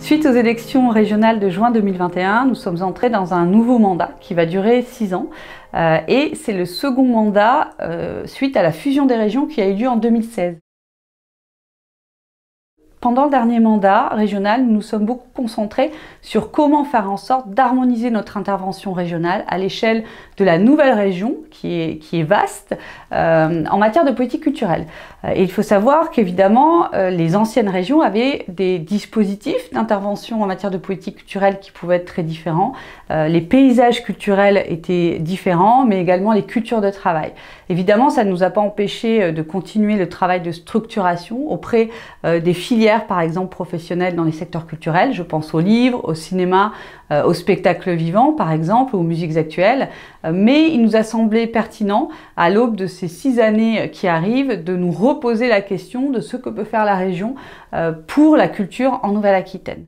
Suite aux élections régionales de juin 2021, nous sommes entrés dans un nouveau mandat qui va durer 6 ans. Et c'est le second mandat suite à la fusion des régions qui a eu lieu en 2016. Pendant le dernier mandat régional, nous nous sommes beaucoup concentrés sur comment faire en sorte d'harmoniser notre intervention régionale à l'échelle de la nouvelle région, qui est vaste, en matière de politique culturelle. Et il faut savoir qu'évidemment, les anciennes régions avaient des dispositifs d'intervention en matière de politique culturelle qui pouvaient être très différents. Les paysages culturels étaient différents, mais également les cultures de travail. Évidemment, ça ne nous a pas empêché de continuer le travail de structuration auprès des filières, par exemple professionnelles dans les secteurs culturels. Je pense aux livres, au cinéma, au spectacle vivant, par exemple, aux musiques actuelles. Mais il nous a semblé pertinent, à l'aube de ces 6 années qui arrivent, de nous reposer la question de ce que peut faire la région pour la culture en Nouvelle-Aquitaine.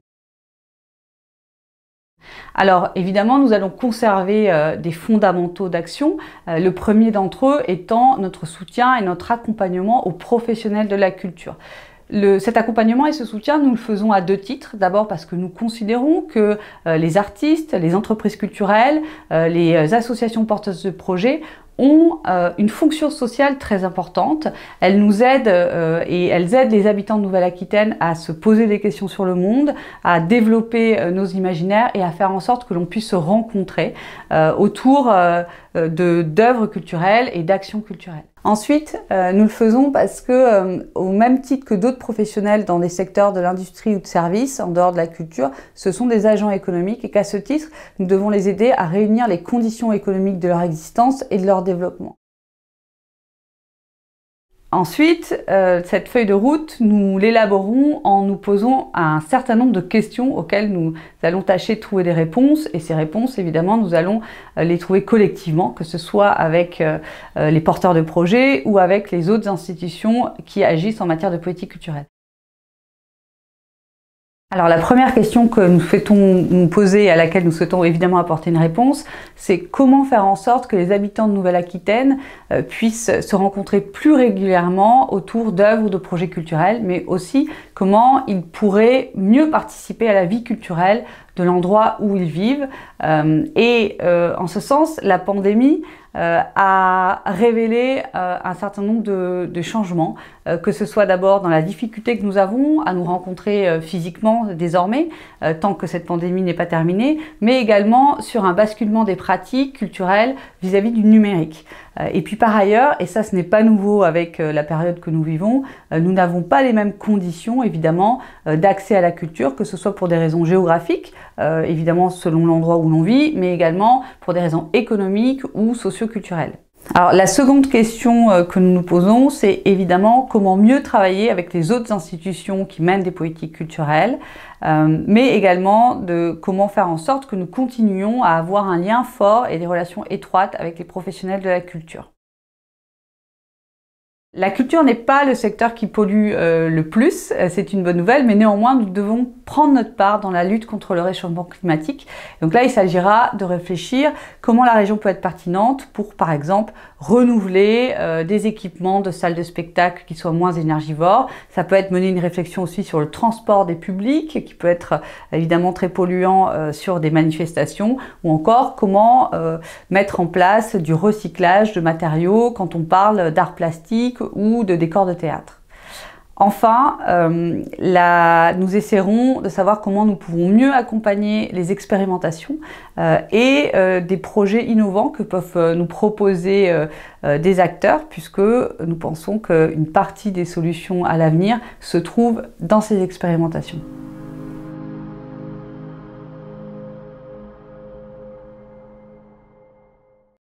Alors évidemment, nous allons conserver des fondamentaux d'action, le premier d'entre eux étant notre soutien et notre accompagnement aux professionnels de la culture. Cet accompagnement et ce soutien, nous le faisons à 2 titres. D'abord parce que nous considérons que les artistes, les entreprises culturelles, les associations porteuses de projets ont une fonction sociale très importante. Elles nous aident et elles aident les habitants de Nouvelle-Aquitaine à se poser des questions sur le monde, à développer nos imaginaires et à faire en sorte que l'on puisse se rencontrer autour d'œuvres culturelles et d'actions culturelles. Ensuite, nous le faisons parce que, au même titre que d'autres professionnels dans des secteurs de l'industrie ou de services, en dehors de la culture, ce sont des agents économiques et qu'à ce titre, nous devons les aider à réunir les conditions économiques de leur existence et de leur développement. Ensuite, cette feuille de route, nous l'élaborons en nous posant un certain nombre de questions auxquelles nous allons tâcher de trouver des réponses. Et ces réponses, évidemment, nous allons les trouver collectivement, que ce soit avec les porteurs de projets ou avec les autres institutions qui agissent en matière de politique culturelle. Alors la première question que nous souhaitons nous poser et à laquelle nous souhaitons évidemment apporter une réponse, c'est comment faire en sorte que les habitants de Nouvelle-Aquitaine puissent se rencontrer plus régulièrement autour d'œuvres ou de projets culturels, mais aussi comment ils pourraient mieux participer à la vie culturelle de l'endroit où ils vivent. En ce sens, la pandémie a révélé un certain nombre de changements, que ce soit d'abord dans la difficulté que nous avons à nous rencontrer physiquement désormais, tant que cette pandémie n'est pas terminée, mais également sur un basculement des pratiques culturelles vis-à-vis du numérique. Et puis par ailleurs, et ça ce n'est pas nouveau avec la période que nous vivons, nous n'avons pas les mêmes conditions évidemment d'accès à la culture, que ce soit pour des raisons géographiques, évidemment selon l'endroit où l'on vit, mais également pour des raisons économiques ou socio-culturelles. Alors la seconde question que nous nous posons, c'est évidemment comment mieux travailler avec les autres institutions qui mènent des politiques culturelles, mais également de comment faire en sorte que nous continuions à avoir un lien fort et des relations étroites avec les professionnels de la culture. La culture n'est pas le secteur qui pollue le plus, c'est une bonne nouvelle, mais néanmoins nous devons prendre notre part dans la lutte contre le réchauffement climatique. Donc là, il s'agira de réfléchir comment la région peut être pertinente pour, par exemple, renouveler des équipements de salles de spectacle qui soient moins énergivores. Ça peut être mener une réflexion aussi sur le transport des publics, qui peut être évidemment très polluant sur des manifestations, ou encore comment mettre en place du recyclage de matériaux quand on parle d'art plastique ou de décors de théâtre. Enfin, nous essaierons de savoir comment nous pouvons mieux accompagner les expérimentations et des projets innovants que peuvent nous proposer des acteurs, puisque nous pensons qu'une partie des solutions à l'avenir se trouve dans ces expérimentations.